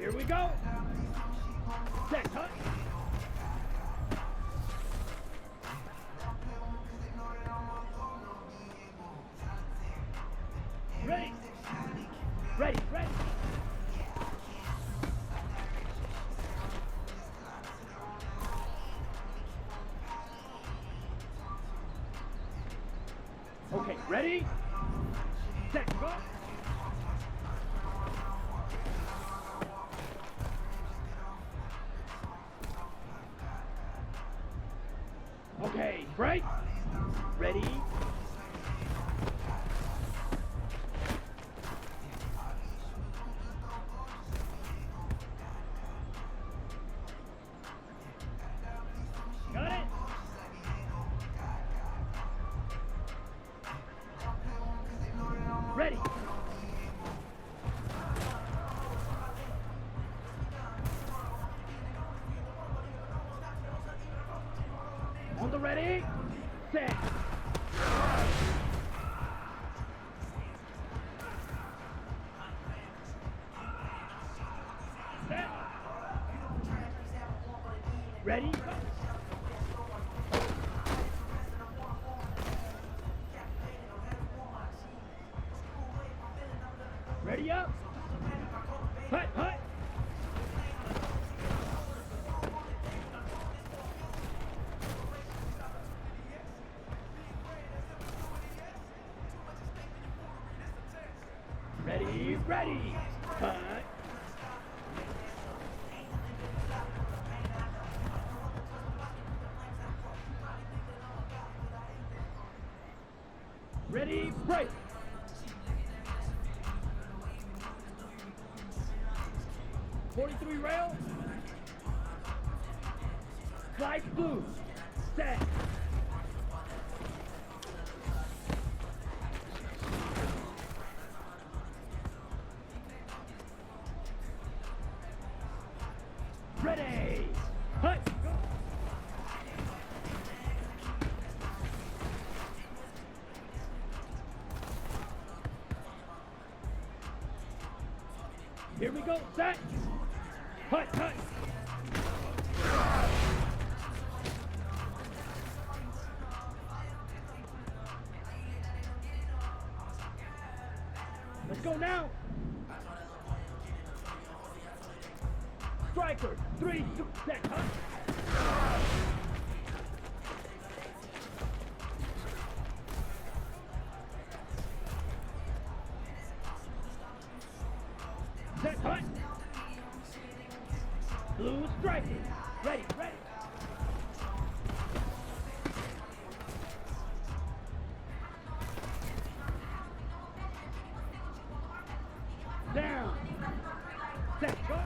Here we go. Set, cut. Ready. Ready, ready. Okay, ready? Set, go. Okay, break. Ready? Got it? Ready? On the ready? Set. Set. Ready? Ready up? Hut, hut. Ready, ready. Hut. Ready, break. .43 rail. Slice blue. Set. Ready. Hut. Go. Here we go. Set. Hut, hut. Let's go now. Striker, 3, 2, set, hut. Set, hut. Blue striker. Ready, ready. Down. Set, go.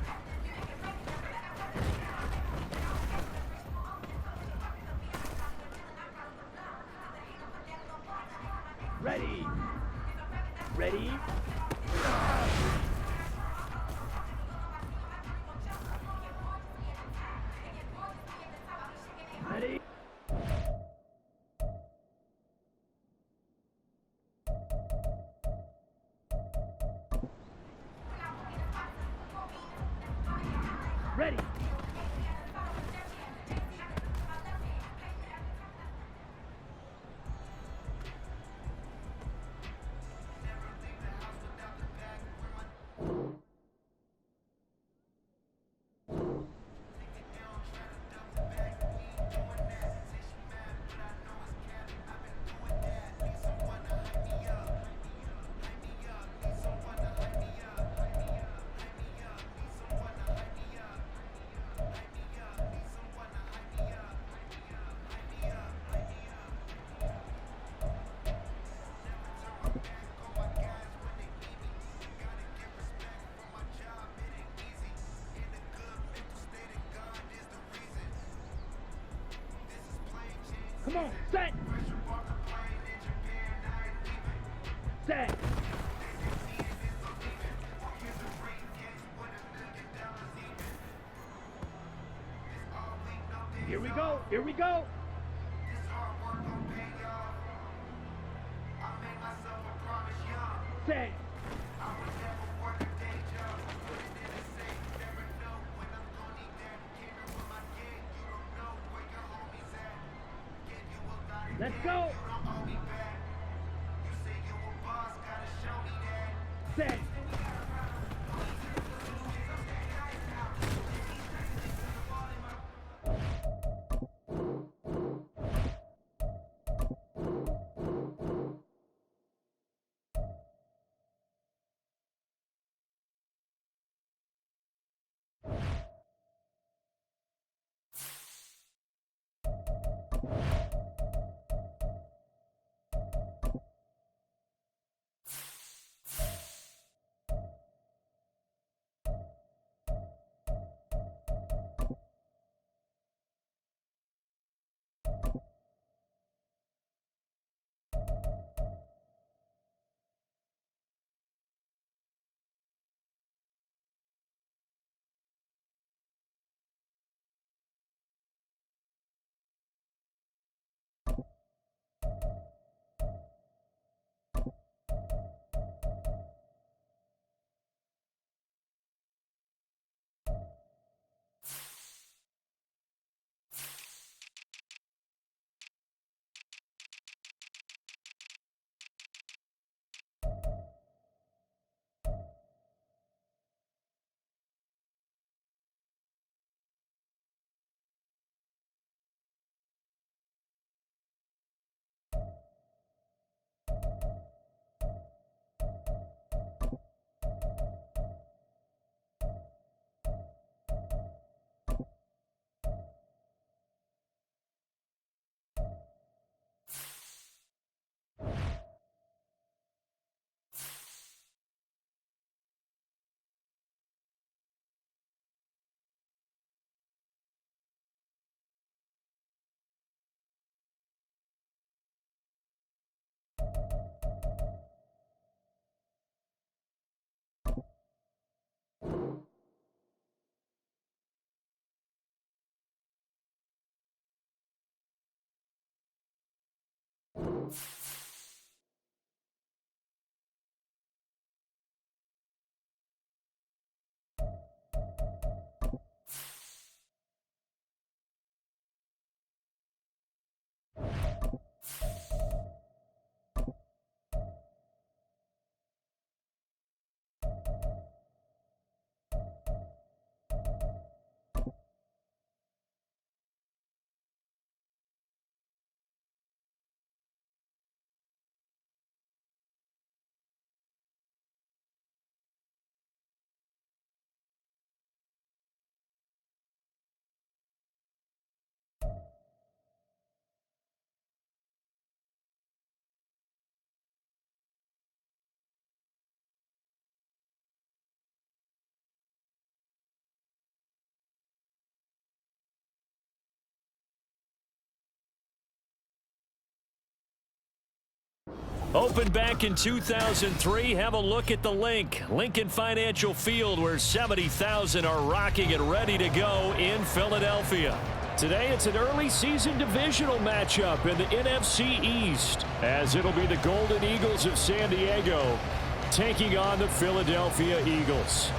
Ready. Ready. Ready. Ready. Come on, set. Set. Here we go, here we go. Set. Let's go. Set. Opened back in 2003, have a look at the link. Lincoln Financial Field, where 70,000 are rocking and ready to go in Philadelphia. Today, it's an early season divisional matchup in the NFC East, as it'll be the Golden Eagles of San Diego taking on the Philadelphia Eagles.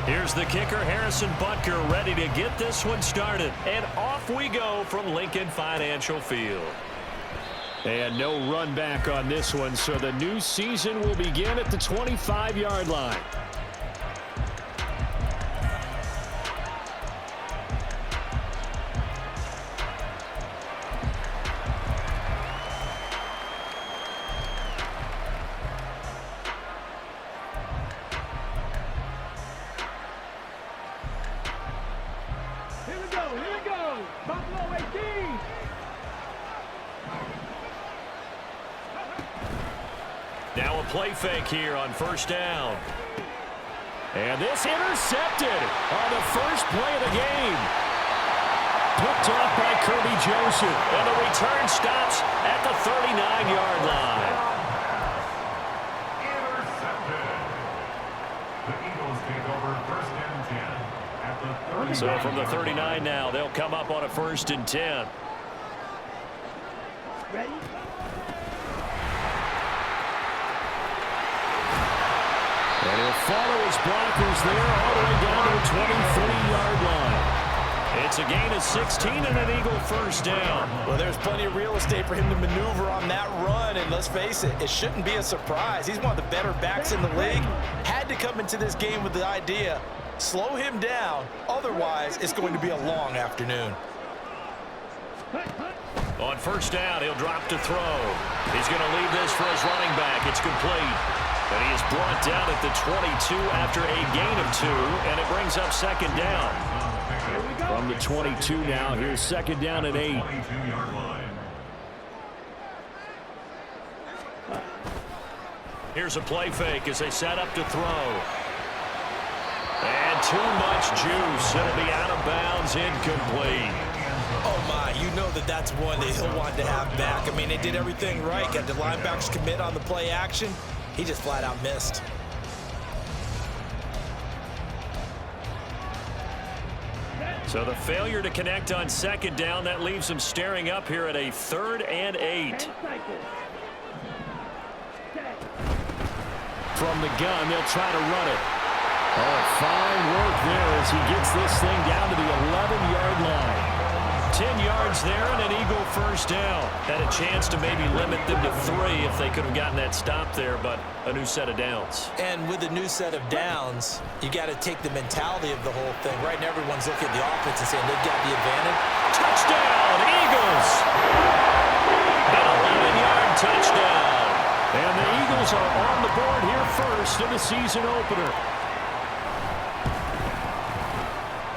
Here's the kicker, Harrison Butker, ready to get this one started. And off we go from Lincoln Financial Field. And no run back on this one, so the new season will begin at the 25-yard line. Now a play fake here on first down. And this intercepted on the first play of the game. Picked off by Kirby Joseph. And the return stops at the 39-yard line. Intercepted. The Eagles take over first and 10 at the 39. So from the 39 now, they'll come up on a first and 10. Ready? And he'll follow his blockers there all the way down to the 23-yard line. It's a gain of 16 and an Eagle first down. Well, there's plenty of real estate for him to maneuver on that run, and let's face it, it shouldn't be a surprise. He's one of the better backs in the league. Had to come into this game with the idea, slow him down, otherwise it's going to be a long afternoon. On first down, he'll drop to throw. He's going to leave this for his running back. It's complete. And he is brought down at the 22 after a gain of 2, and it brings up second down. From the 22 now, here's second down and 8. 22-yard line. Here's a play fake as they set up to throw. And too much juice. It'll be out of bounds, incomplete. Oh my, you know that's one that he'll want to have back. I mean, they did everything right. Got the linebackers commit on the play action. He just flat out missed. So the failure to connect on second down, that leaves him staring up here at a 3rd and 8. From the gun, they'll try to run it. Oh, fine work there as he gets this thing down to the 11-yard line. 10 yards there and an Eagle first down. Had a chance to maybe limit them to 3 if they could have gotten that stop there, but a new set of downs. And with a new set of downs, you got to take the mentality of the whole thing. Right now, everyone's looking at the offense and saying they've got the advantage. Touchdown, Eagles! An 11-yard touchdown. And the Eagles are on the board here first in the season opener.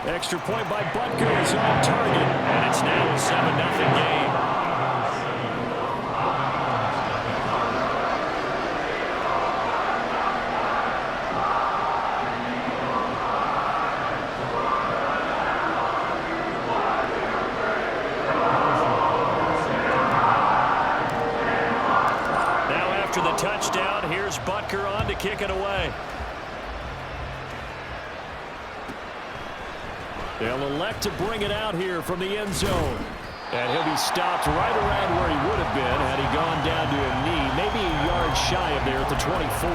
Extra point by Butker is on target, and it's now a 7-0 game. Now after the touchdown, here's Butker on to kick it away. They'll elect to bring it out here from the end zone. And he'll be stopped right around where he would have been had he gone down to a knee, maybe a yard shy of there at the 24.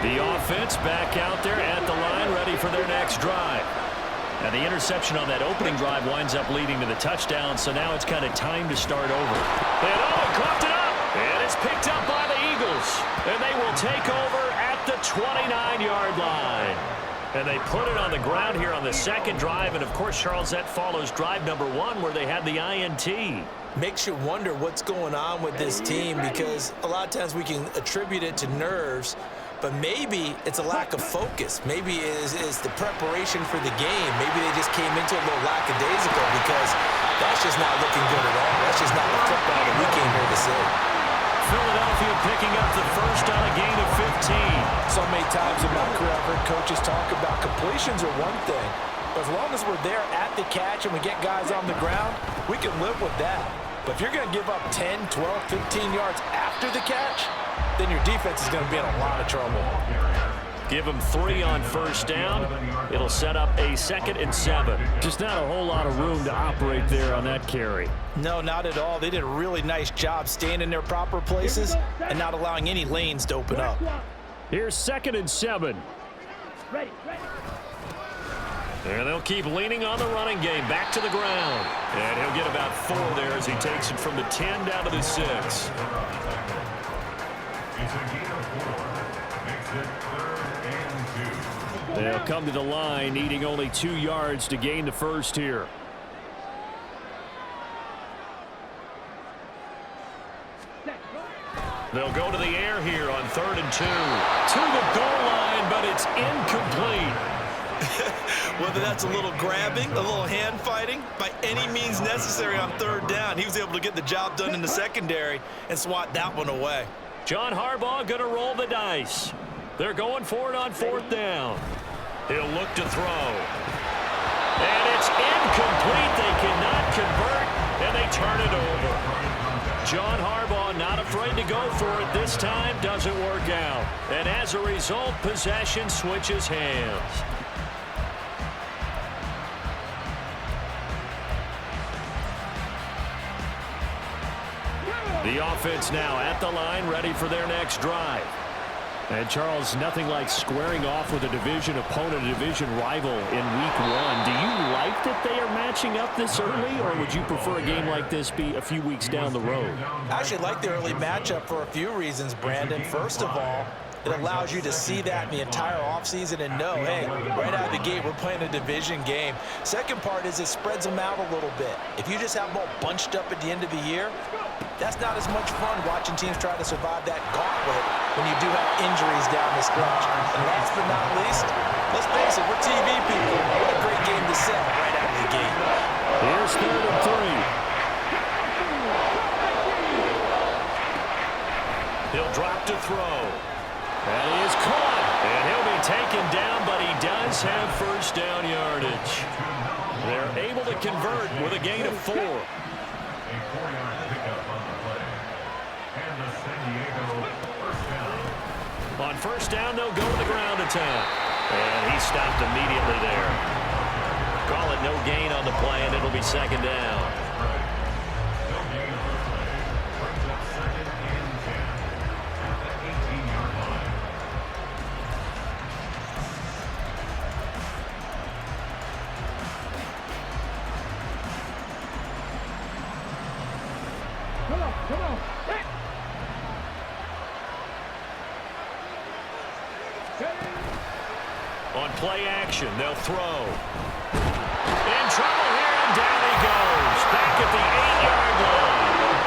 The offense back out there at the line, ready for their next drive. And the interception on that opening drive winds up leading to the touchdown, so now it's kind of time to start over. And coughed it up! And it's picked up by the Eagles. And they will take over at the 29-yard line. And they put it on the ground here on the second drive. And, of course, Charles, that follows drive number 1 where they had the INT. Makes you wonder what's going on with this team because a lot of times we can attribute it to nerves, but maybe it's a lack of focus. Maybe it's the preparation for the game. Maybe they just came into it a little lackadaisical because that's just not looking good at all. That's just not the football that we came here to see. Philadelphia picking up the first on a gain of 15. So many times in my career, I've heard coaches talk about completions are one thing, but as long as we're there at the catch and we get guys on the ground, we can live with that. But if you're going to give up 10, 12, 15 yards after the catch, then your defense is going to be in a lot of trouble. Give them 3 on first down. It'll set up a 2nd and 7. Just not a whole lot of room to operate there on that carry. No, not at all. They did a really nice job staying in their proper places and not allowing any lanes to open up. Here's 2nd and 7. Ready. And they'll keep leaning on the running game back to the ground. And he'll get about 4 there as he takes it from the 10 down to the 6. It's a gain of 4. Makes it 3rd and 2. They'll come to the line, needing only 2 yards to gain the first here. They'll go to the air here on 3rd and 2. To the goal line, but it's incomplete. Whether that's a little grabbing, a little hand fighting, by any means necessary on 3rd down, he was able to get the job done in the secondary and swat that one away. John Harbaugh going to roll the dice. They're going for it on 4th down. He'll look to throw. And it's incomplete. They cannot convert, and they turn it over. John Harbaugh not afraid to go for it this time. Doesn't work out. And as a result, possession switches hands. The offense now at the line, ready for their next drive. And, Charles, nothing like squaring off with a division opponent, a division rival in Week 1. Do you like that they are matching up this early, or would you prefer a game like this be a few weeks down the road? I actually like the early matchup for a few reasons, Brandon. First of all, it allows you to see that in the entire offseason and know, hey, right out of the gate, we're playing a division game. Second part is it spreads them out a little bit. If you just have them all bunched up at the end of the year, that's not as much fun watching teams try to survive that gauntlet when you do have injuries down the stretch. And last but not least, let's face it, we're TV people. What a great game to sell right out of the gate. Here's 3rd and 3. He'll drop to throw. And he is caught. And he'll be taken down, but he does have first down yardage. They're able to convert with a gain of 4. A 4-yard pickup on the play. And the San Diego first down. On first down, they'll go to the ground attack. And he stopped immediately there. Call it no gain on the play, and it'll be 2nd down. No gain on the play. Brings up 2nd and 10 at the 18-yard line. Come on. Hey. On play action, they'll throw. In trouble here, and down he goes. Back at the 8-yard line.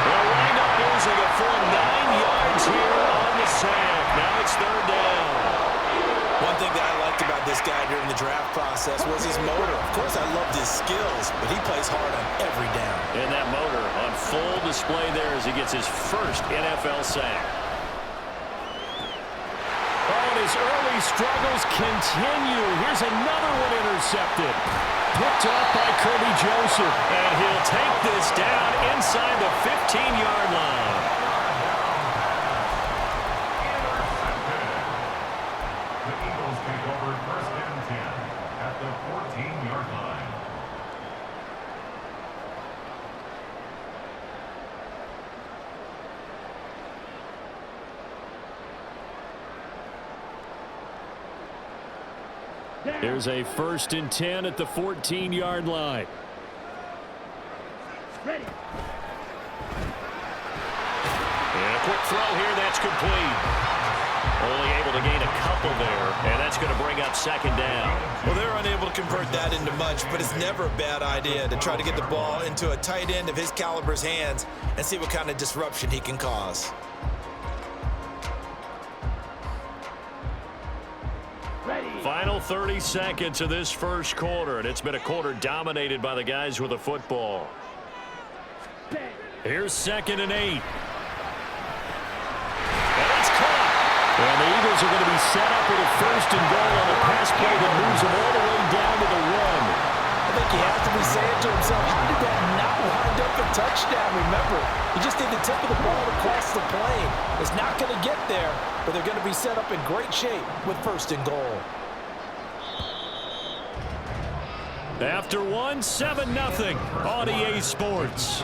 They'll wind up losing a full 9 yards here on the sack. Now it's 3rd down. One thing that I liked about this guy during the draft process was his motor. Of course, I loved his skills, but he plays hard on every down. And that motor on full display there as he gets his first NFL sack. Oh, and his early struggles continue. Here's another one intercepted. Picked up by Kirby Joseph. And he'll take this down inside the 15-yard line. The Eagles take over 1st and 10 at the 14-yard line. There's a 1st and 10 at the 14-yard line. Ready. And a quick throw here, that's complete. Only able to gain a couple there, and that's going to bring up 2nd down. Well, they're unable to convert that into much, but it's never a bad idea to try to get the ball into a tight end of his caliber's hands and see what kind of disruption he can cause. Final 30 seconds of this first quarter, and it's been a quarter dominated by the guys with the football. Here's 2nd and 8. And it's caught. And the Eagles are going to be set up with a 1st and goal on a pass play that moves them all the way down to the 1. I think he has to be saying to himself, how did that not wind up a touchdown? Remember, he just did the tip of the ball across the plane. It's not going to get there, but they're going to be set up in great shape with 1st and goal. After 1, 7-0 on EA Sports.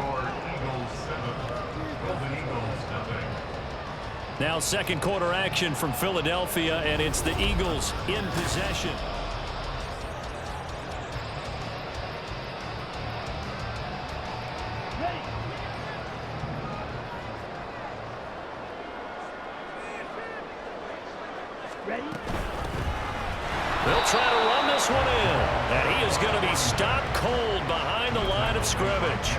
Now 2nd quarter action from Philadelphia, and it's the Eagles in possession. Ready. They'll try to run this one in, and he is going to be stopped cold behind the line of scrimmage.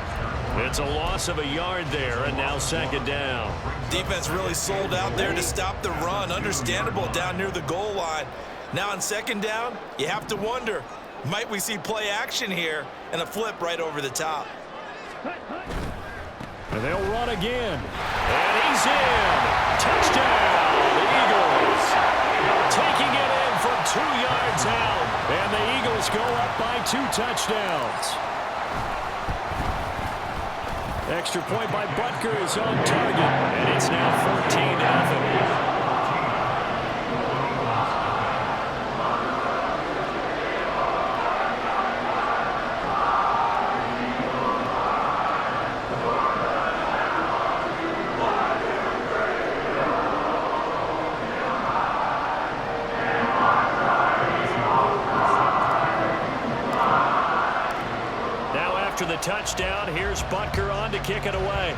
It's a loss of a yard there, and now 2nd down. Defense really sold out there to stop the run. Understandable down near the goal line. Now on 2nd down, you have to wonder, might we see play action here and a flip right over the top? And they'll run again. And he's in. Touchdown, the Eagles. Taking it in from 2 yards out. And the Eagles go up by 2 touchdowns. Extra point by Butker is on target. And it's now 14-0. touchdown. Here's Butker on to kick it away.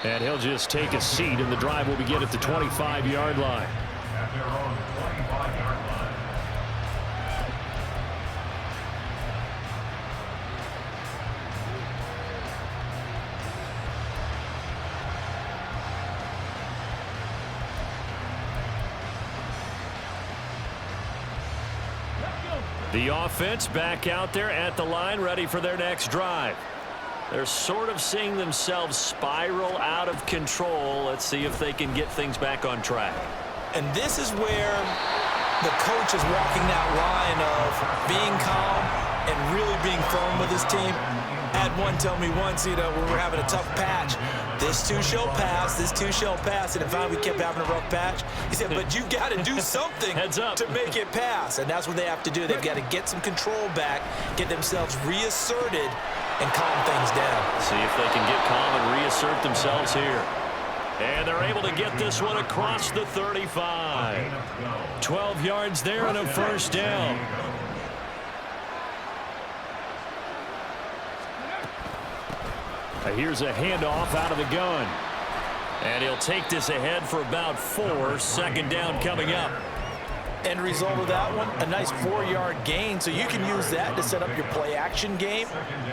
And he'll just take a seat, and the drive will begin at the 25-yard line. At their own 25-yard line. The offense back out there at the line, ready for their next drive. They're sort of seeing themselves spiral out of control. Let's see if they can get things back on track. And this is where the coach is walking that line of being calm and really being firm with his team. I had one tell me once, when we were having a tough patch, this too shall pass, this too shall pass, and finally we kept having a rough patch. He said, but you got to do something to make it pass, and that's what they have to do. They've got to get some control back, get themselves reasserted, and calm things down. See if they can get calm and reassert themselves here. And they're able to get this one across the 35. 12 yards there and a first down. Here's a handoff out of the gun. And he'll take this ahead for about 4. Second down coming up. End result of that one, a nice 4-yard gain. So you can use that to set up your play-action game,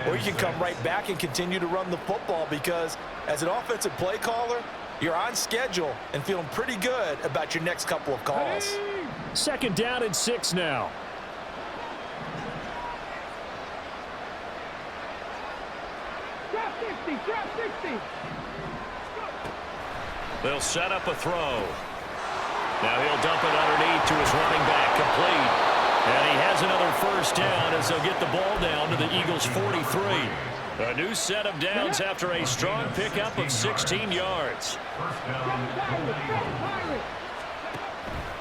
or you can come right back and continue to run the football, because as an offensive play caller, you're on schedule and feeling pretty good about your next couple of calls. Second down and 6 now. Drop 60. They'll set up a throw. Now he'll dump it underneath to his running back, complete. And he has another first down as they'll get the ball down to the Eagles' 43. A new set of downs after a strong pickup of 16 yards.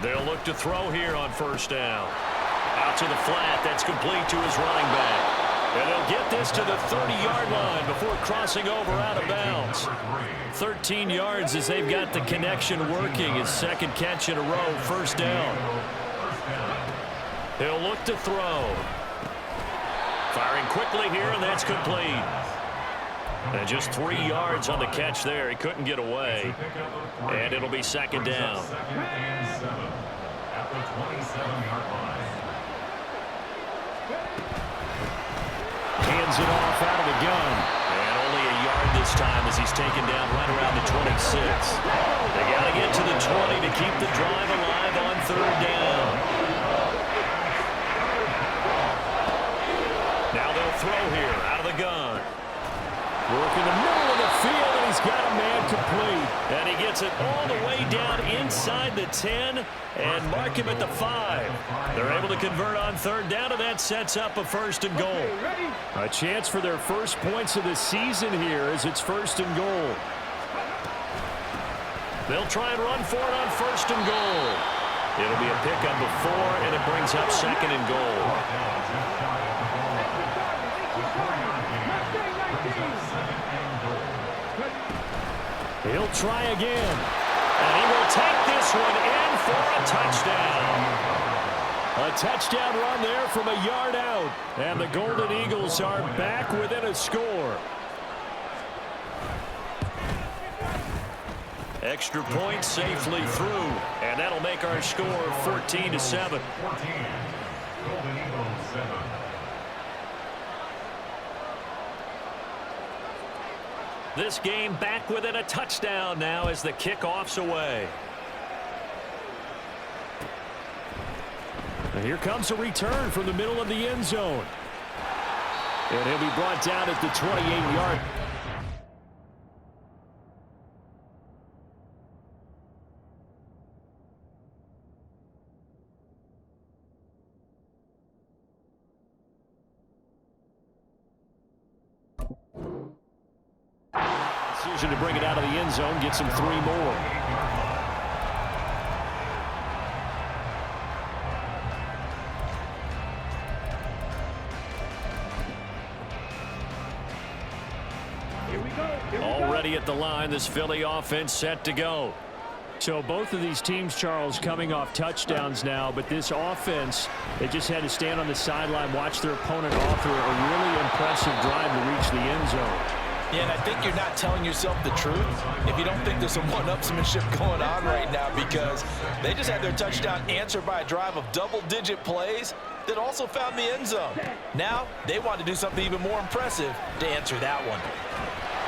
They'll look to throw here on first down. Out to the flat, that's complete to his running back. And they'll get this to the 30-yard line before crossing over out of bounds. 13 yards as they've got the connection working. His second catch in a row, first down. He'll look to throw. Firing quickly here, and that's complete. And just 3 yards on the catch there. He couldn't get away. And it'll be second down. Second and 7 at the 27-yard line. Hands it off out of the gun. And only a yard this time as he's taken down right around the 26. They got to get to the 20 to keep the drive alive on third down. Now they'll throw here out of the gun. Work in the middle of the field, and he's got a man complete. And he gets it all the way down inside the 10 and mark him at the 5. They're able to convert on third down, and that sets up a first and goal. A chance for their first points of the season here as it's first and goal. They'll try and run for it on first and goal. It'll be a pickup of 4, and it brings up second and goal. He'll try again. And he will take this one in for a touchdown. A touchdown run there from a yard out. And the Golden Eagles are back within a score. Extra point safely through. And that'll make our score 14-7. 14. Golden Eagles 7. This game back within a touchdown now as the kickoff's away. And here comes a return from the middle of the end zone. And he'll be brought down at the 28-yard. Decision to bring it out of the end zone, gets him 3 more. Here we go. Already at the line, this Philly offense set to go. So both of these teams, Charles, coming off touchdowns now, but this offense, they just had to stand on the sideline, watch their opponent offer a really impressive drive to reach the end zone. Yeah, and I think you're not telling yourself the truth if you don't think there's some one-upsmanship going on right now, because they just had their touchdown answered by a drive of double-digit plays that also found the end zone. Now, they want to do something even more impressive to answer that one.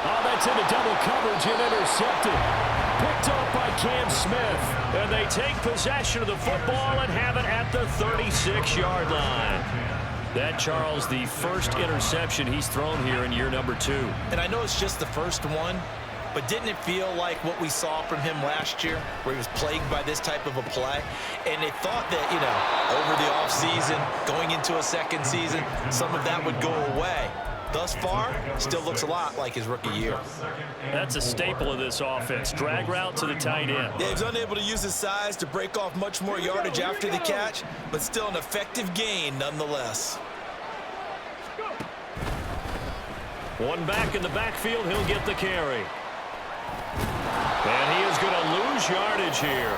Oh, that's into double coverage and intercepted. Picked off by Cam Smith. And they take possession of the football and have it at the 36-yard line. That, Charles, the first interception he's thrown here in year number 2. And I know it's just the first one, but didn't it feel like what we saw from him last year, where he was plagued by this type of a play? And they thought that, you know, over the offseason, going into a second season, some of that would go away. Thus far, still looks a lot like his rookie year. That's a staple of this offense. Drag route to the tight end. Yeah, he's unable to use his size to break off much more yardage after the catch, but still an effective gain nonetheless. One back in the backfield, he'll get the carry. And he is going to lose yardage here.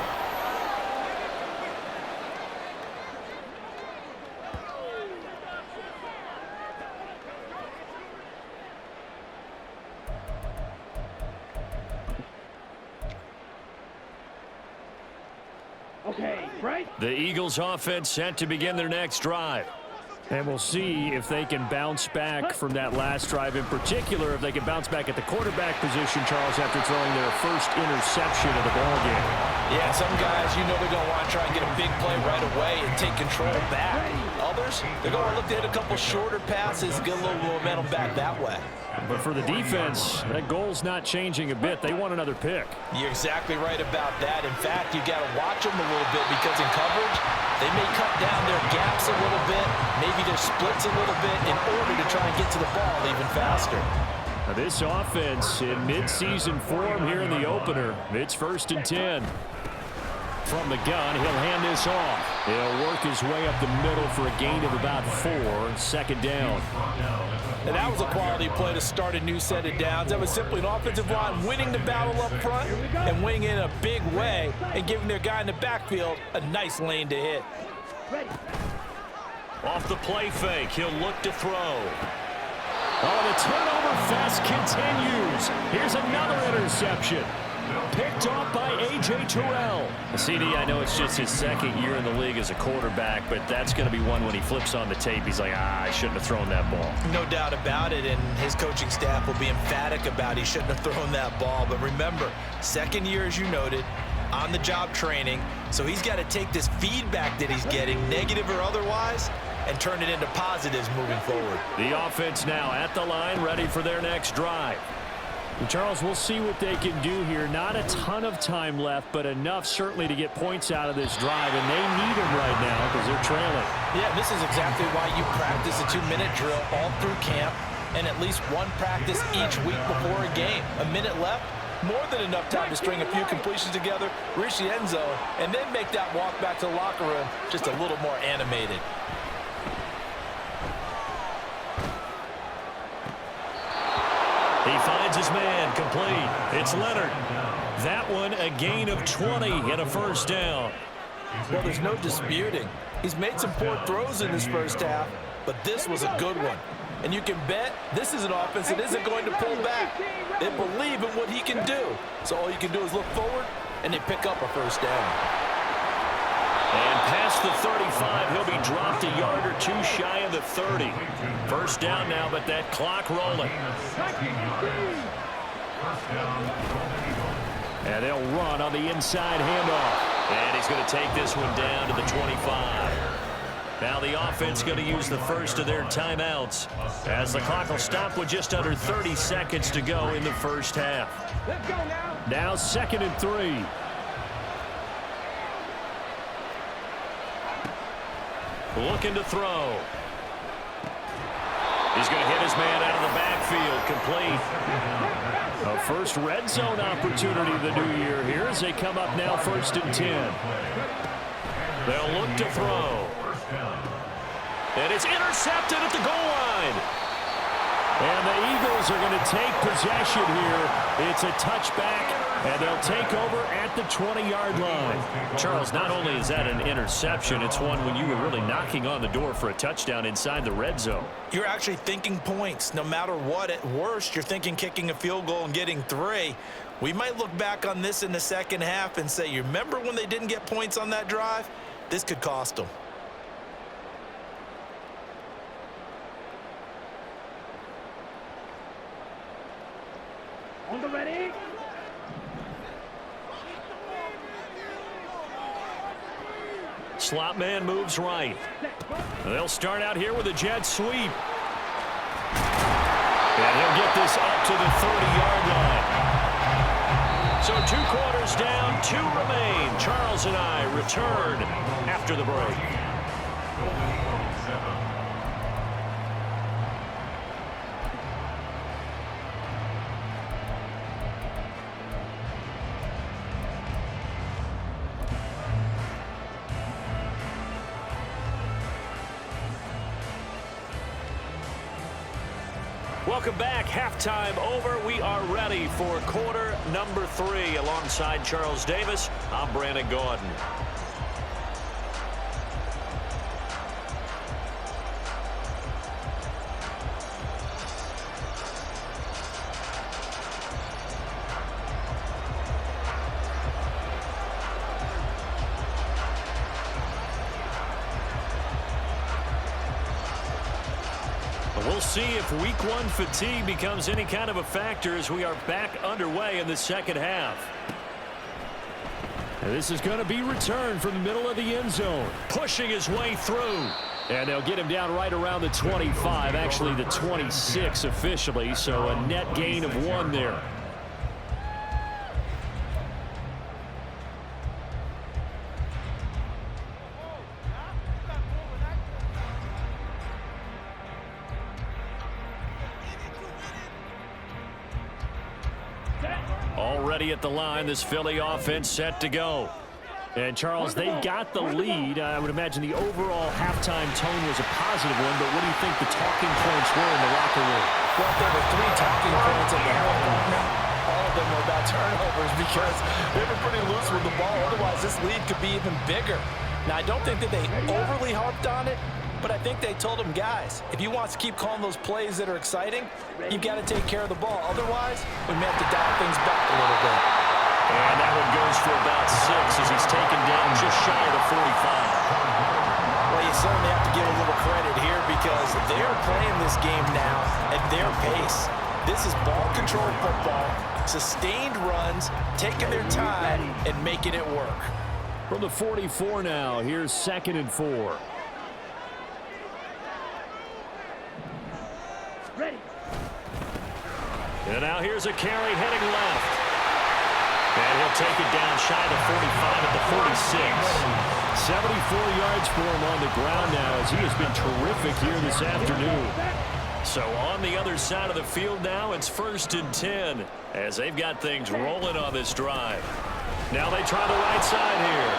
Okay, right? The Eagles offense set to begin their next drive. And we'll see if they can bounce back from that last drive, in particular if they can bounce back at the quarterback position, Charles, after throwing their first interception of the ballgame. Yeah, some guys, you know they're going to want to try and get a big play right away and take control back. Others, they're going to look to hit a couple shorter passes, get a little momentum back that way. But for the defense, that goal's not changing a bit. They want another pick. You're exactly right about that. In fact, you got to watch them a little bit, because in coverage, they may cut down their gaps a little bit, maybe their splits a little bit, in order to try and get to the ball even faster. Now this offense in midseason form here in the opener. It's 1st and 10. From the gun, he'll hand this off. He'll work his way up the middle for a gain of about 4, 2nd down. And that was a quality play to start a new set of downs. That was simply an offensive line winning the battle up front and winning in a big way and giving their guy in the backfield a nice lane to hit. Off the play fake, he'll look to throw. Oh, the turnover fest continues. Here's another interception. Picked off by A.J. Terrell. CD, I know it's just his 2nd year in the league as a quarterback, but that's going to be one when he flips on the tape, he's like, I shouldn't have thrown that ball. No doubt about it, and his coaching staff will be emphatic about he shouldn't have thrown that ball. But remember, 2nd year, as you noted, on-the-job training, so he's got to take this feedback that he's getting, negative or otherwise, and turn it into positives moving forward. The offense now at the line, ready for their next drive. And Charles, we'll see what they can do here. Not a ton of time left, but enough certainly to get points out of this drive, and they need them right now because they're trailing. Yeah, this is exactly why you practice a 2-minute drill all through camp, and at least one practice each week before a game. A minute left, more than enough time to string a few completions together, reach the end zone, and then make that walk back to the locker room just a little more animated. He finds his man, complete. It's Leonard. That one a gain of 20 and a 1st down. Well, there's no disputing. He's made some poor throws in this first half, but this was a good one. And you can bet this is an offense that isn't going to pull back. They believe in what he can do. So all you can do is look forward, and they pick up a 1st down. And past the 35, he'll be dropped a yard or 2 shy of the 30. 1st down now, but that clock rolling. And they'll run on the inside handoff. And he's going to take this one down to the 25. Now the offense going to use the first of their timeouts as the clock will stop with just under 30 seconds to go in the first half. Let's go now. Now 2nd and 3. Looking to throw. He's going to hit his man out of the backfield, complete. A first red zone opportunity of the new year here as they come up now 1st and 10. They'll look to throw. And it's intercepted at the goal line. And the Eagles are going to take possession here. It's a touchback And they'll take over at the 20-yard line. Charles, not only is that an interception, it's one when you were really knocking on the door for a touchdown inside the red zone. You're actually thinking points. No matter what, at worst, you're thinking kicking a field goal and getting 3. We might look back on this in the second half and say, you remember when they didn't get points on that drive? This could cost them. On the ready. Slot man moves right. They'll start out here with a jet sweep. And he'll get this up to the 30-yard line. So 2 quarters down, 2 remain. Charles and I return after the break. Welcome back. Halftime over. We are ready for quarter number 3. Alongside Charles Davis, I'm Brandon Gaudin. We'll see if week 1 fatigue becomes any kind of a factor as we are back underway in the second half. And this is going to be returned from the middle of the end zone. Pushing his way through. And they'll get him down right around the 25, actually the 26 officially, so a net gain of 1 there. Already at the line, this Philly offense set to go. And, Charles, they got the lead. I would imagine the overall halftime tone was a positive one, but what do you think the talking points were in the locker room? Well, there were 3 talking points in the halftime. All of them were about turnovers because they were pretty loose with the ball. Otherwise, this lead could be even bigger. Now, I don't think that they overly harped on it, but I think they told them, guys, if you want to keep calling those plays that are exciting, you've got to take care of the ball. Otherwise, we may have to dial things back a little bit. And that one goes for about 6 as he's taken down just shy of the 45. Well, you certainly have to give a little credit here because they're playing this game now at their pace. This is ball control football, sustained runs, taking their time and making it work. From the 44 now, here's 2nd and 4. Ready. And now here's a carry heading left. And he'll take it down shy of the 45 at the 46. 74 yards for him on the ground now as he has been terrific here this afternoon. So on the other side of the field now, it's 1st and 10 as they've got things rolling on this drive. Now they try the right side here.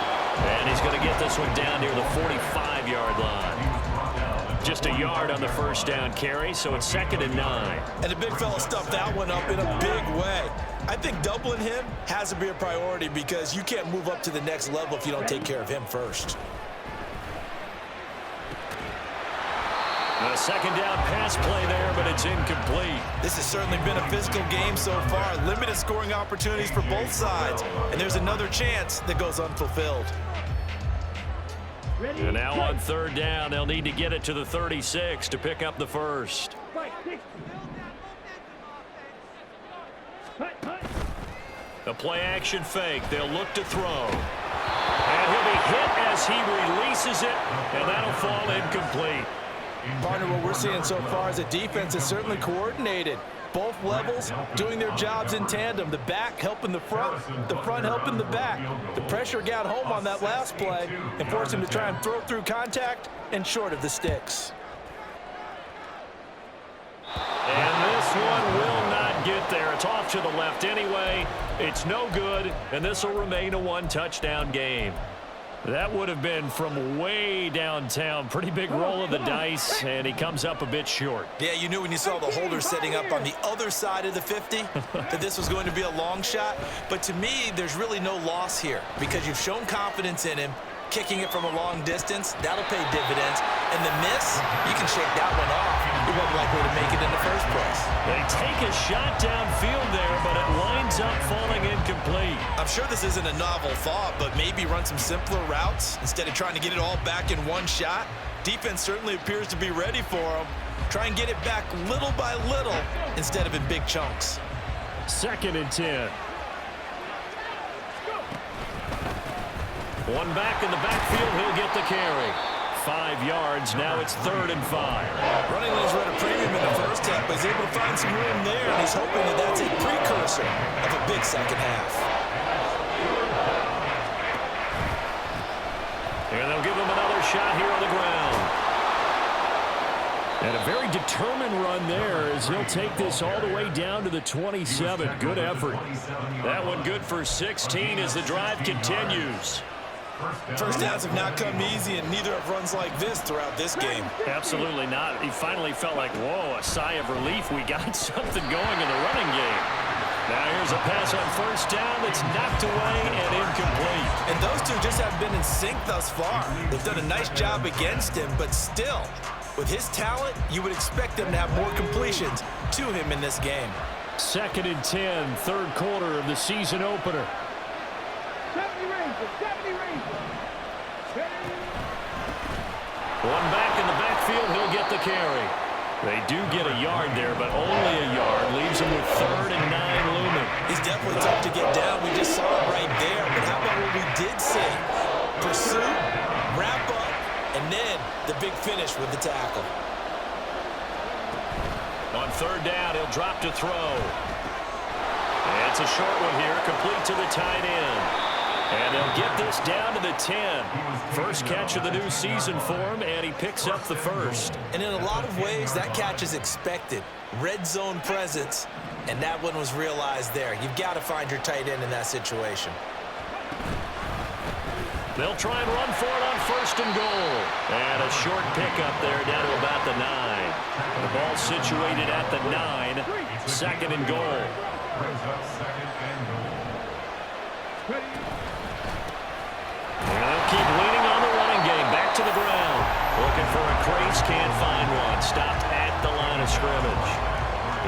And he's going to get this one down near the 45-yard line. Just a yard on the first down carry, so it's 2nd and 9. And the big fella stuffed that one up in a big way. I think doubling him has to be a priority because you can't move up to the next level if you don't take care of him first. A 2nd down pass play there, but it's incomplete. This has certainly been a physical game so far. Limited scoring opportunities for both sides. And there's another chance that goes unfulfilled. And now on 3rd down, they'll need to get it to the 36 to pick up the first. The play action fake. They'll look to throw. And he'll be hit as he releases it, and that'll fall incomplete. Partner, what we're seeing so far is a defense that's certainly coordinated. Both levels doing their jobs in tandem. The back helping the front helping the back. The pressure got home on that last play and forced him to try and throw through contact and short of the sticks. And this one will not get there. It's off to the left anyway. It's no good, and this will remain a 1-touchdown game. That would have been from way downtown. Pretty big roll of the dice, and he comes up a bit short. Yeah, you knew when you saw the holder setting up on the other side of the 50 that this was going to be a long shot. But to me, there's really no loss here because you've shown confidence in him. Kicking it from a long distance, that'll pay dividends. And the miss, you can shake that one off. He wasn't likely to make it in the first place. They take a shot downfield there, but it winds up falling incomplete. I'm sure this isn't a novel thought, but maybe run some simpler routes instead of trying to get it all back in one shot. Defense certainly appears to be ready for him. Try and get it back little by little instead of in big chunks. 2nd and 10. One back in the backfield, he'll get the carry. 5 yards, now it's 3rd and 5. Running lanes were at a premium in the first half, but he's able to find some room there, and he's hoping that that's a precursor of a big second half. And they'll give him another shot here on the ground. And a very determined run there as he'll take this all the way down to the 27. Good effort. That one good for 16 as the drive continues. First downs have not come easy, and neither have runs like this throughout this game. Absolutely not. He finally felt like, whoa, a sigh of relief. We got something going in the running game. Now here's a pass on 1st down that's knocked away and incomplete. And those two just haven't been in sync thus far. They've done a nice job against him, but still, with his talent, you would expect them to have more completions to him in this game. 2nd and 10, 3rd quarter of the season opener. 70 Rangers, 70 Rangers. One back in the backfield, he'll get the carry. They do get a yard there, but only a yard. Leaves him with 3rd and 9 looming. He's definitely tough to get down. We just saw it right there. But how about what we did see? Pursuit, wrap up, and then the big finish with the tackle. On 3rd down, he'll drop to throw. It's a short one here, complete to the tight end. And they'll get this down to the 10. First catch of the new season for him, and he picks up the first. And in a lot of ways, that catch is expected. Red zone presence, and that one was realized there. You've got to find your tight end in that situation. They'll try and run for it on 1st and goal. And a short pickup there down to about the 9. The ball situated at the 9. 2nd and goal. Brings up 2nd and goal. And they'll keep leaning on the running game. Back to the ground. Looking for a crease, can't find one. Stopped at the line of scrimmage.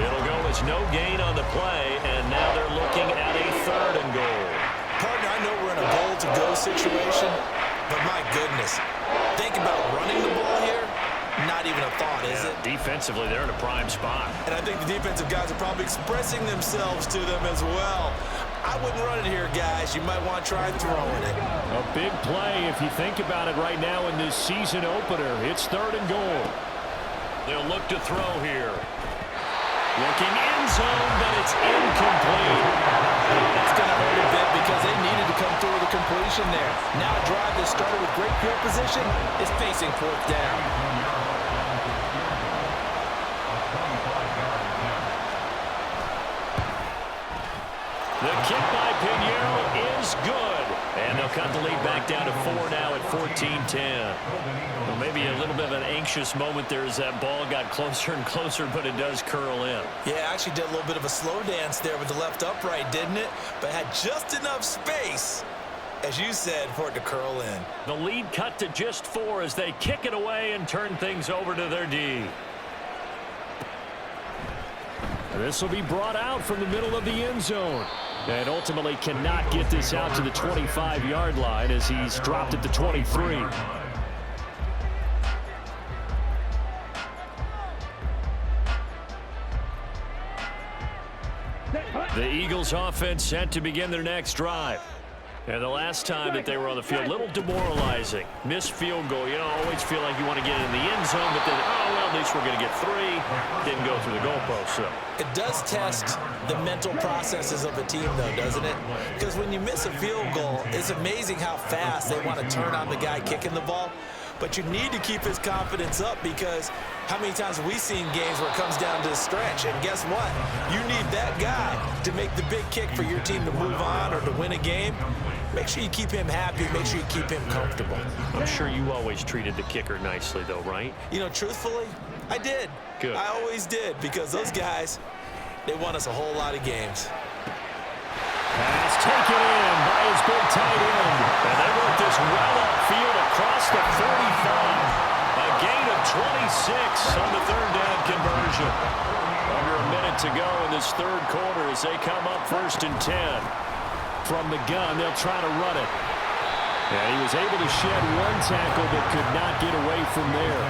It'll go as no gain on the play, and now they're looking at a 3rd and goal. Partner, I know we're in a goal-to-go situation, but my goodness, think about running the ball here. Not even a thought, is it? Defensively, they're in a prime spot. And I think the defensive guys are probably expressing themselves to them as well. I wouldn't run it here, guys. You might want to try throwing it. A big play if you think about it right now in this season opener. It's 3rd and goal. They'll look to throw here. Looking end zone, but it's incomplete. That's going to hurt a bit because they needed to come through with a completion there. Now a drive that started with great field position is facing 4th down. The kick by Pinheiro is good. And they'll cut the lead back down to 4 now at 14-10. Well, maybe a little bit of an anxious moment there as that ball got closer and closer, but it does curl in. Yeah, actually did a little bit of a slow dance there with the left upright, didn't it? But had just enough space, as you said, for it to curl in. The lead cut to just 4 as they kick it away and turn things over to their D. This will be brought out from the middle of the end zone. And ultimately cannot get this out to the 25-yard line as he's dropped at the 23. The Eagles offense set to begin their next drive. And the last time that they were on the field, a little demoralizing. Missed field goal. You know, always feel like you want to get in the end zone, but then, oh, well, at least we're going to get 3. Didn't go through the goalpost, so. It does test the mental processes of a team, though, doesn't it? Because when you miss a field goal, it's amazing how fast they want to turn on the guy kicking the ball. But you need to keep his confidence up because how many times have we seen games where it comes down to a stretch? And guess what? You need that guy to make the big kick for your team to move on or to win a game. make sure you keep him happy, make sure you keep him comfortable. I'm sure you always treated the kicker nicely, though, right? You know, truthfully, I did. Good. I always did, because those guys, they won us a whole lot of games. Pass taken in by his big tight end. And they work this well upfield across the 45. A gain of 26 on the third down conversion. Under a minute to go in this third quarter as they come up 1st and 10. From the gun, they'll try to run it. And he was able to shed one tackle but could not get away from there.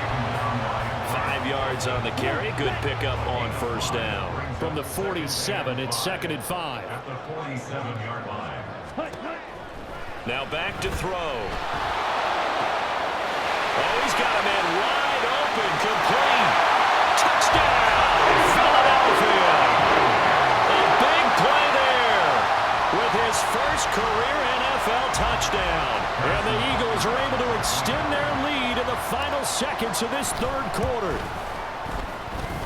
5 yards on the carry. Good pickup on 1st down. From the 47, it's 2nd and 5. At the 47-yard line. Now back to throw. Oh, he's got a man wide open, complete. Touchdown, Philadelphia. A big play there with his first career NFL touchdown. And the Eagles are able to extend their lead in the final seconds of this third quarter.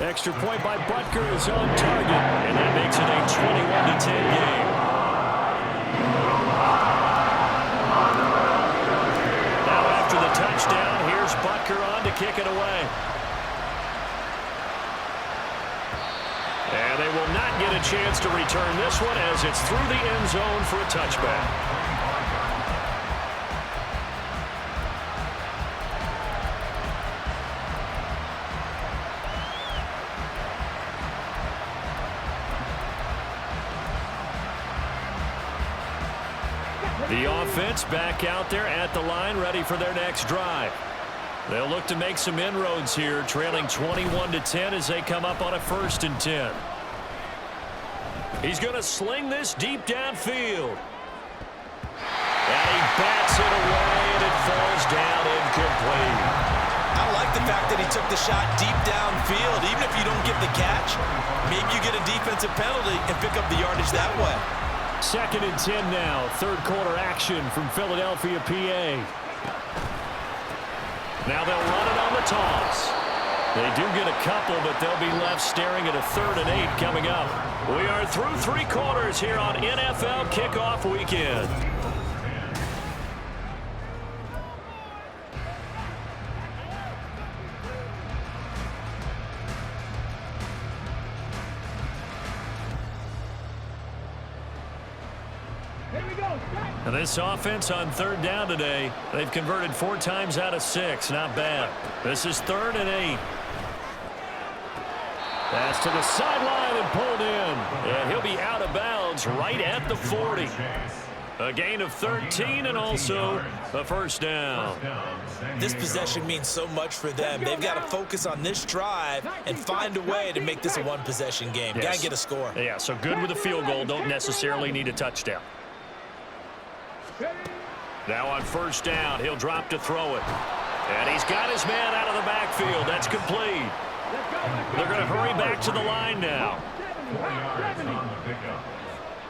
Extra point by Butker is on target, and that makes it a 21-10 game. Now after the touchdown, here's Butker on to kick it away. And they will not get a chance to return this one as it's through the end zone for a touchback. The offense back out there at the line, ready for their next drive. They'll look to make some inroads here, trailing 21-10 as they come up on a 1st and 10. He's going to sling this deep downfield. And he bats it away, and it falls down incomplete. I like the fact that he took the shot deep downfield. Even if you don't get the catch, maybe you get a defensive penalty and pick up the yardage that way. 2nd and 10 now. Third quarter action from Philadelphia, PA. Now they'll run it on the toss. They do get a couple, but they'll be left staring at a 3rd and 8 coming up. We are through 3 quarters here on NFL Kickoff Weekend. And this offense on 3rd down today, they've converted 4 times out of 6. Not bad. This is 3rd and 8. Pass to the sideline and pulled in. And he'll be out of bounds right at the 40. A gain of 13 and also a 1st down. This possession means so much for them. They've got to focus on this drive and find a way to make this a one-possession game. Yes. Got to get a score. Yeah, so good with a field goal. Don't necessarily need a touchdown. Now on 1st down, he'll drop to throw it. And he's got his man out of the backfield. That's complete. They're going to hurry back to the line now. 4 yards on the pickup.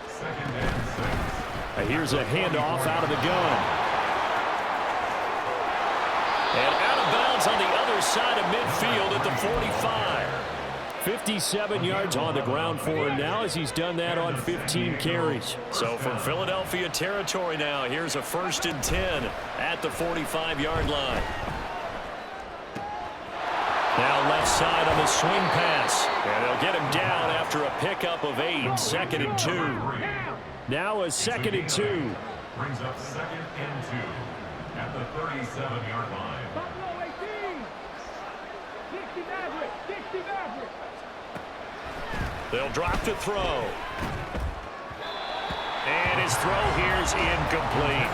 2nd and 6. Here's a handoff out of the gun. And out of bounds on the other side of midfield at the 45. 57 yards on the ground for him now as he's done that on 15 carries. So from Philadelphia territory now, here's a 1st and 10 at the 45-yard line. Now left side on the swing pass. And they'll get him down after a pickup of 8, 2nd and 2. Now a 2nd and 2. Brings up 2nd and 2 at the 37-yard line. Buffalo 18. 60 Maverick. 60 Maverick. They'll drop to throw. And his throw here is incomplete.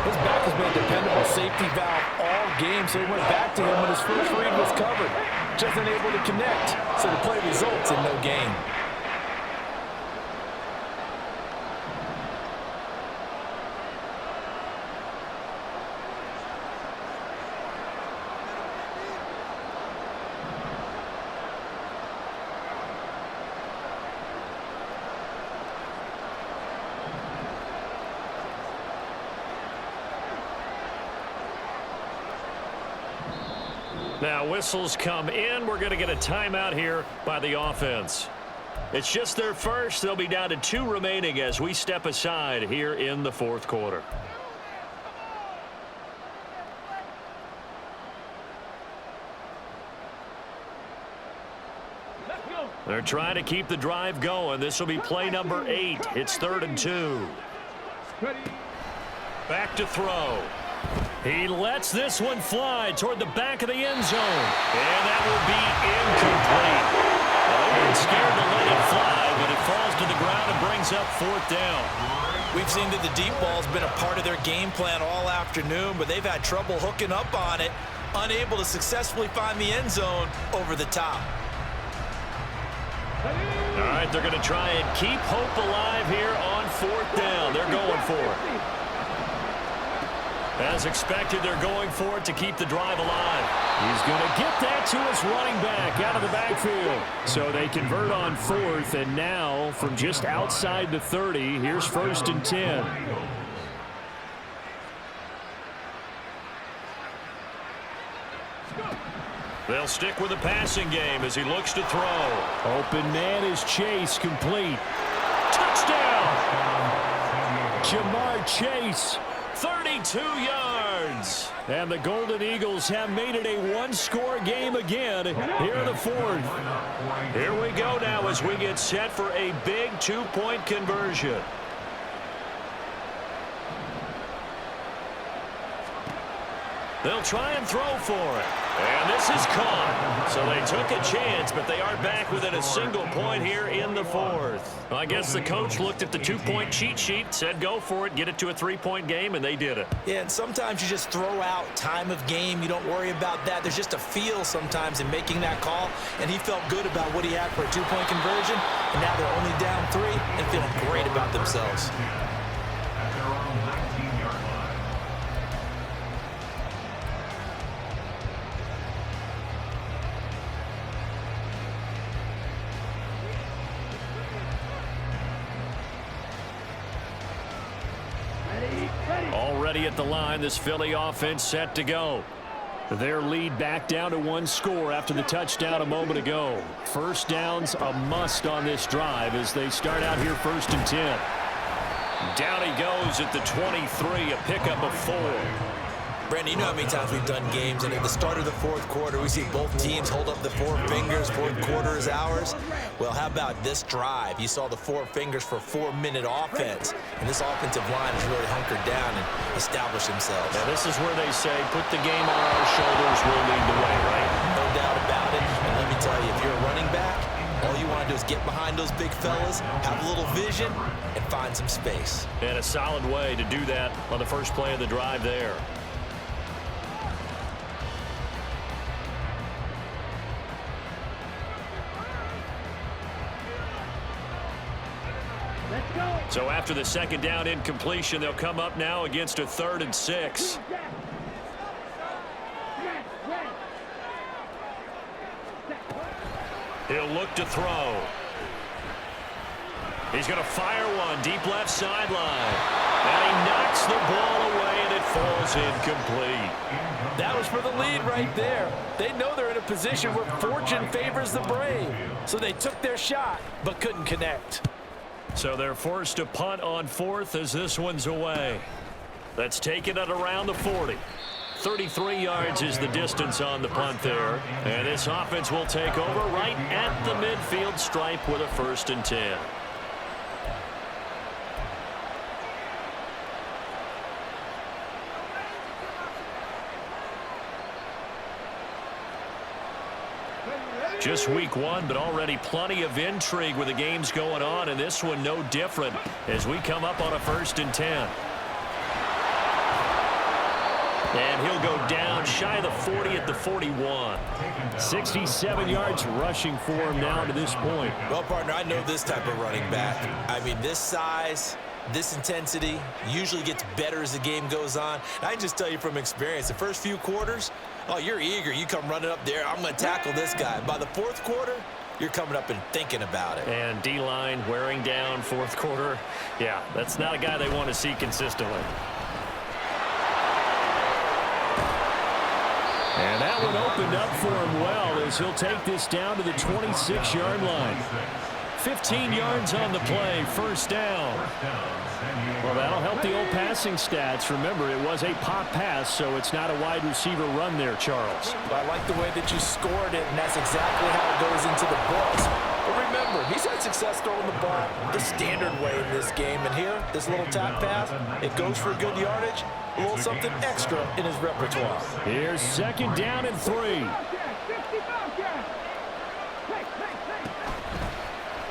His back has been a dependable safety valve all game, so he went back to him when his first read was covered. Just unable to connect, so the play results in no gain. Now whistles come in. We're going to get a timeout here by the offense. It's just their first. They'll be down to 2 remaining as we step aside here in the fourth quarter. They're trying to keep the drive going. This will be play number 8. It's 3rd and 2. Back to throw. He lets this one fly toward the back of the end zone. And that will be incomplete. Well, they weren't scared to let it fly, but it falls to the ground and brings up 4th down. We've seen that the deep ball's been a part of their game plan all afternoon, but they've had trouble hooking up on it, unable to successfully find the end zone over the top. All right, they're going to try and keep hope alive here on 4th down. They're going for it. As expected, they're going for it to keep the drive alive. He's going to get that to his running back out of the backfield. So they convert on 4th, and now from just outside the 30, here's 1st and 10. They'll stick with the passing game as he looks to throw. Open man is Chase, complete. Touchdown! Jamar Chase, 32 yards. And the Golden Eagles have made it a one-score game again here in the 4th. Here we go now as we get set for a big 2-point conversion. They'll try and throw for it. And this is caught. So they took a chance, but they are back within a single point here in the 4th. Well, I guess the coach looked at the 2-point cheat sheet, said go for it, get it to a 3-point game, and they did it. Yeah, and sometimes you just throw out time of game. You don't worry about that. There's just a feel sometimes in making that call, and he felt good about what he had for a 2-point conversion, and now they're only down 3 and feeling great about themselves. At their own 19-yard line. Already at the line, this Philly offense set to go. Their lead back down to 1 score after the touchdown a moment ago. First down's a must on this drive as they start out here 1st and 10. Down he goes at the 23, a pickup of 4. Brandon, you know how many times we've done games, and at the start of the 4th quarter, we see both teams hold up the 4 fingers, 4th quarter is ours. Well, how about this drive? You saw the 4 fingers for 4-minute offense, and this offensive line has really hunkered down and established themselves. Now, this is where they say, put the game on our shoulders, we'll lead the way, right? No doubt about it, and let me tell you, if you're a running back, all you want to do is get behind those big fellas, have a little vision, and find some space. And a solid way to do that on the first play of the drive there. So after the second down incompletion, they'll come up now against a 3rd and 6. He'll look to throw. He's going to fire one deep left sideline. And he knocks the ball away, and it falls incomplete. That was for the lead right there. They know they're in a position where fortune favors the brave. So they took their shot, but couldn't connect. So they're forced to punt on 4th as this one's away. That's taken at around the 40. 33 yards is the distance on the punt there. And this offense will take over right at the midfield stripe with a 1st and 10. Just week 1, but already plenty of intrigue with the games going on, and this one no different as we come up on a 1st and 10. And he'll go down shy of the 40 at the 41. 67 yards rushing for him now to this point. Well, partner, I know this type of running back. I mean, this size, this intensity usually gets better as the game goes on. And I can just tell you from experience, the first few quarters, oh, you're eager. You come running up there. I'm going to tackle this guy. By the 4th quarter, you're coming up and thinking about it. And D-line wearing down 4th quarter. Yeah, that's not a guy they want to see consistently. And that one opened up for him well as he'll take this down to the 26-yard line. 15 yards on the play, first down. Well, that'll help the old passing stats. Remember, it was a pop pass, so it's not a wide receiver run there, Charles. I like the way that you scored it, and that's exactly how it goes into the books. But remember, he's had success throwing the ball the standard way in this game. And here, this little tap pass, it goes for good yardage, a little something extra in his repertoire. Here's second down and 3.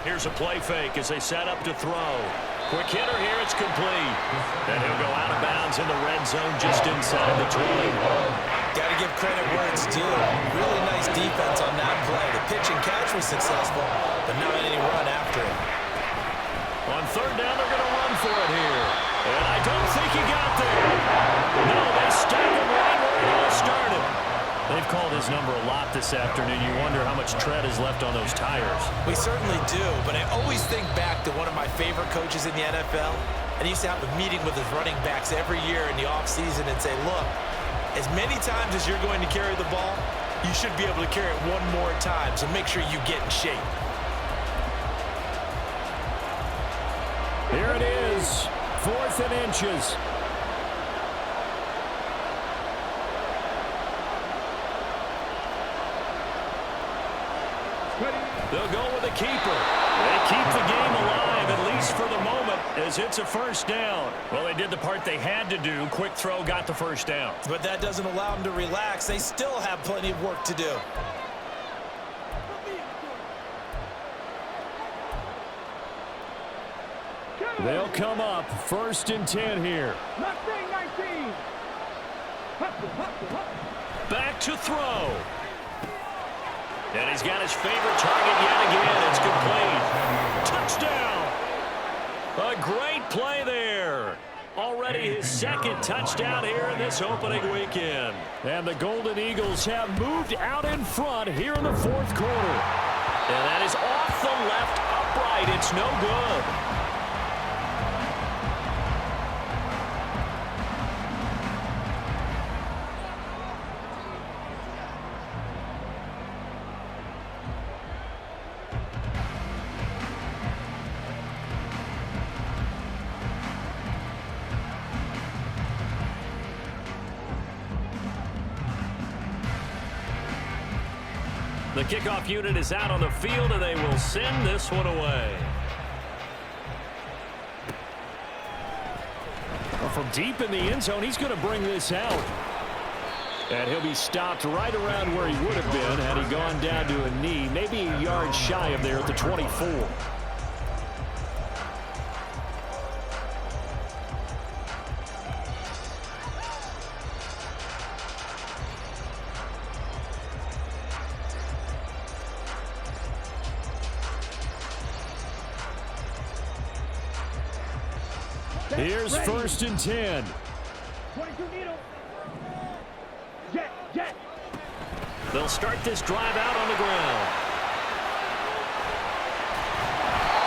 Here's a play fake as they set up to throw. Quick hitter here, it's complete. And he'll go out of bounds in the red zone just inside the 20. Got to give credit where it's due. Really nice defense on that play. The pitch and catch was successful, but not any run after it. On third down, they're going to run for it here. And I don't think he got there. No, they stack him right where it all started. They've called his number a lot this afternoon. You wonder how much tread is left on those tires. We certainly do, but I always think back to one of my favorite coaches in the NFL. And he used to have a meeting with his running backs every year in the offseason and say, look, as many times as you're going to carry the ball, you should be able to carry it one more time, so make sure you get in shape. Here it is, 4th and inches. They'll go with a keeper. They keep the game alive, at least for the moment, as it's a first down. Well, they did the part they had to do. Quick throw got the first down. But that doesn't allow them to relax. They still have plenty of work to do. They'll come up 1st and 10 here. Back to throw. And he's got his favorite target yet again. It's complete. Touchdown. A great play there. Already his second touchdown here in this opening weekend. And the Golden Eagles have moved out in front here in the 4th quarter. And that is off the left upright. It's no good. The kickoff unit is out on the field, and they will send this one away. Well, from deep in the end zone, he's going to bring this out. And he'll be stopped right around where he would have been had he gone down to a knee, maybe a yard shy of there at the 24. Here's 1st and 10. 22 needle. Jet. They'll start this drive out on the ground.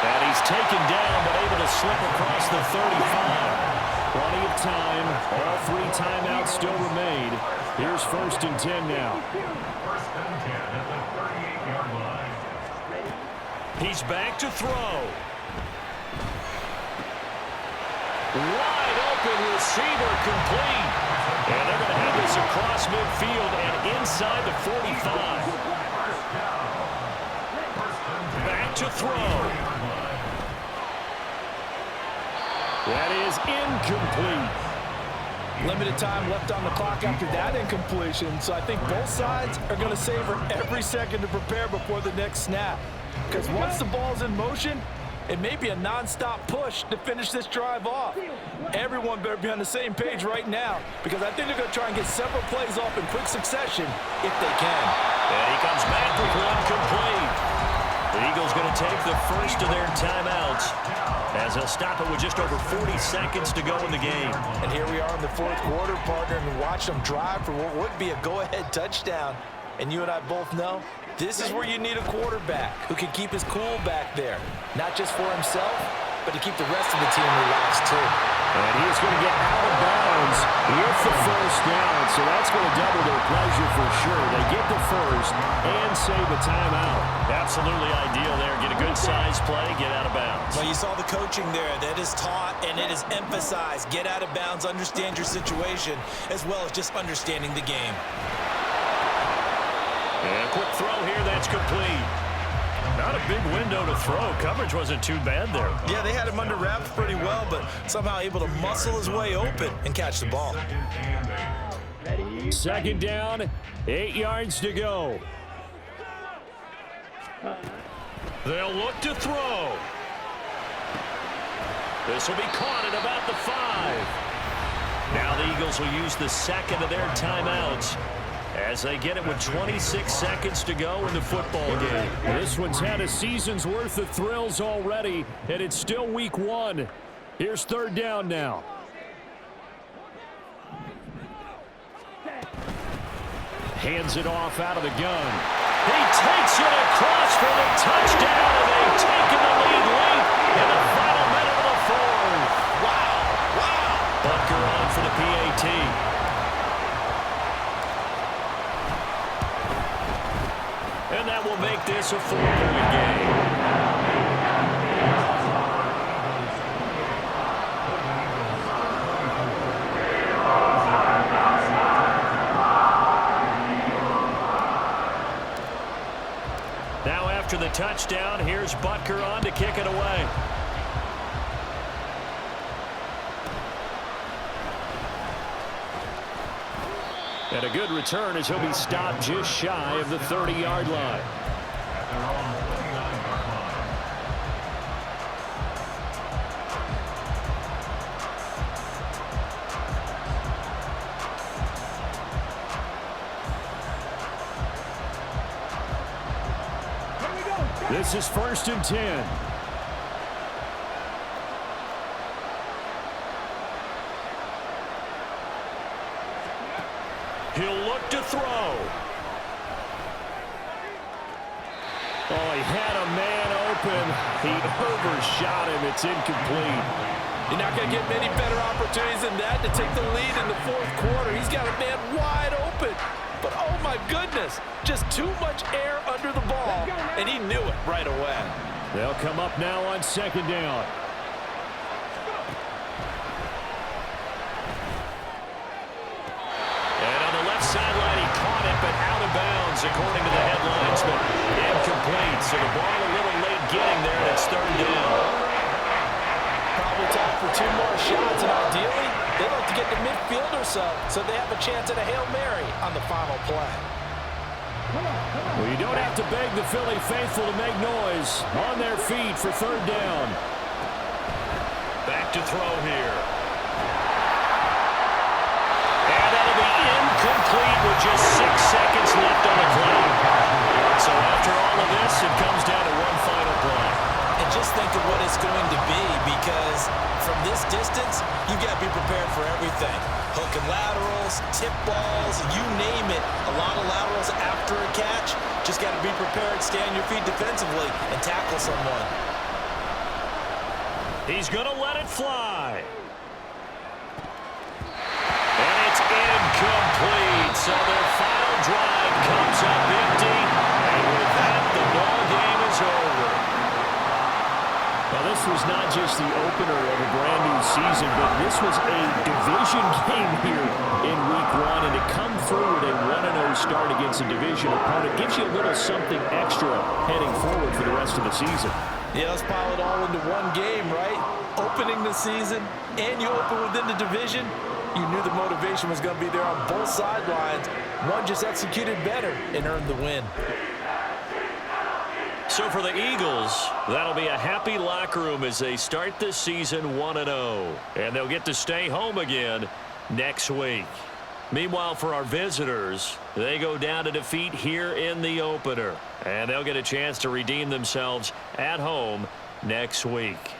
And he's taken down, but able to slip across the 35. Plenty of time. All 3 timeouts still remain. Here's 1st and 10 now. 1st and 10 at the 38-yard line. He's back to throw. Wide open receiver, complete. And they're going to have this across midfield and inside the 45. Back to throw. That is incomplete. Limited time left on the clock after that incompletion, so I think both sides are going to savor every second to prepare before the next snap. Because once the ball's in motion, it may be a non-stop push to finish this drive off. Everyone better be on the same page right now, because I think they're going to try and get several plays off in quick succession if they can. And he comes back with one complete. The Eagles going to take the first of their timeouts as they'll stop it with just over 40 seconds to go in the game. And here we are in the 4th quarter, partner, and watch them drive for what would be a go-ahead touchdown. And you and I both know this is where you need a quarterback who can keep his cool back there, not just for himself, but to keep the rest of the team relaxed too. And he is going to get out of bounds downs with the first down, so that's going to double their pleasure for sure. They get the first and save a timeout. Absolutely ideal there. Get a good size play, get out of bounds. Well, you saw the coaching there. That is taught and it is emphasized. Get out of bounds, understand your situation, as well as just understanding the game. And a quick throw here, that's complete. Not a big window to throw. Coverage wasn't too bad there. Yeah, they had him under wraps pretty well, but somehow able to muscle his way open and catch the ball. Second down, 8 yards to go. They'll look to throw. This will be caught at about the 5. Now the Eagles will use the second of their timeouts as they get it with 26 seconds to go in the football game. This one's had a season's worth of thrills already, and it's still week 1. Here's third down now. Hands it off out of the gun. He takes it across for the touchdown, and they've taken the lead late in the final minute of the fourth. Wow. Butker on for the PAT. And that will make this a 4-point game. Now after the touchdown, here's Butker on to kick it away. And a good return as he'll be stopped just shy of the 30-yard line. This is 1st and 10. He'll look to throw. Oh, he had a man open. He overshot him. It's incomplete. You're not going to get many better opportunities than that to take the lead in the fourth quarter. He's got a man wide open. But, oh, my goodness, just too much air under the ball, and he knew it right away. They'll come up now on second down. And on the left sideline, he caught it, but out of bounds, according to the headlines, but incomplete. So the ball a little late getting there, and it's third down. Probably time for 2 more shots, and ideally, they'd like to get to midfield or so they have a chance at a Hail Mary on the final play. Well, you don't have to beg the Philly faithful to make noise. On their feet for third down. Back to throw here. And that'll be incomplete with just 6 seconds left on the clock. So after all of this, it comes down to one final play. And just think of what it's going to be, because from this distance, you've got to be prepared for everything. Hook and laterals, tip balls, you name it. A lot of laterals after a catch. Just got to be prepared, stay on your feet defensively, and tackle someone. He's going to let it fly. And it's incomplete. So their final drive comes up empty. And with that, the ball game is over. Well, this was not just the opener of a brand new season, but this was a division game here in week 1, and to come through with a 1-0 start against a division opponent gives you a little something extra heading forward for the rest of the season. Yeah, let's pile it all into one game, right? Opening the season, and you open within the division. You knew the motivation was going to be there on both sidelines. One just executed better and earned the win. So for the Eagles, that'll be a happy locker room as they start this season 1-0. And they'll get to stay home again next week. Meanwhile, for our visitors, they go down to defeat here in the opener. And they'll get a chance to redeem themselves at home next week.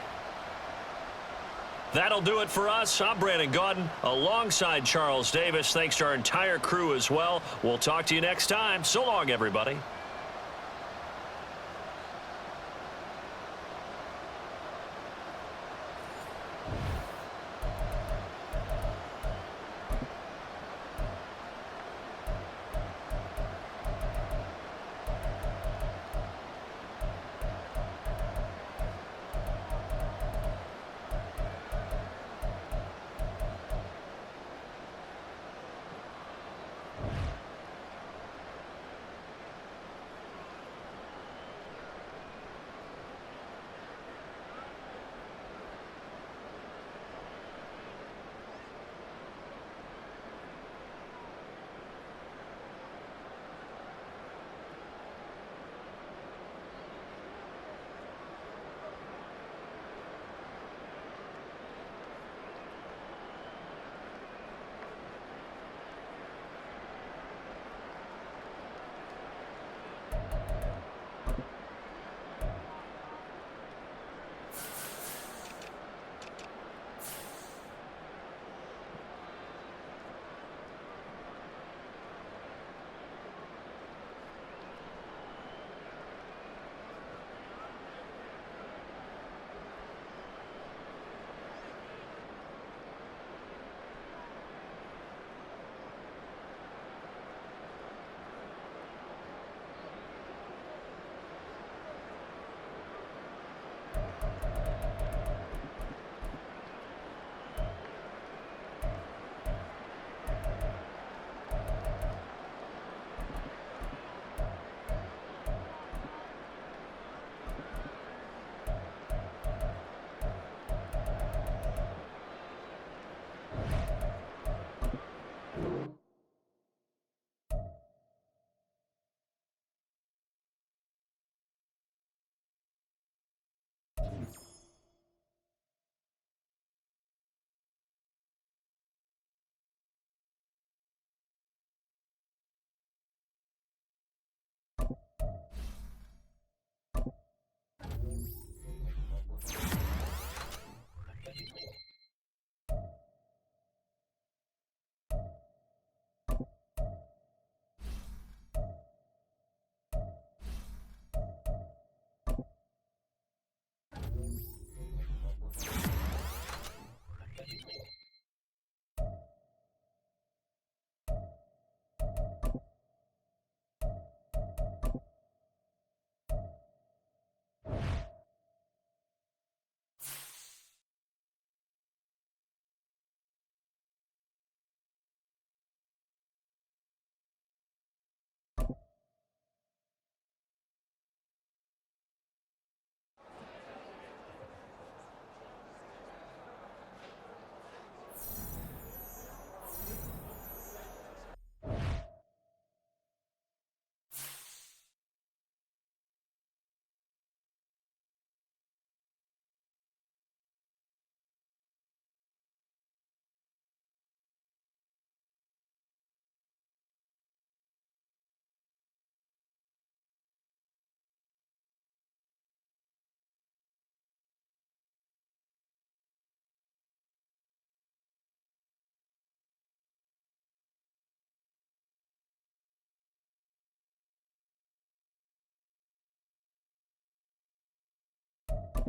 That'll do it for us. I'm Brandon Gaudin alongside Charles Davis. Thanks to our entire crew as well. We'll talk to you next time. So long, everybody.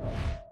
Needle.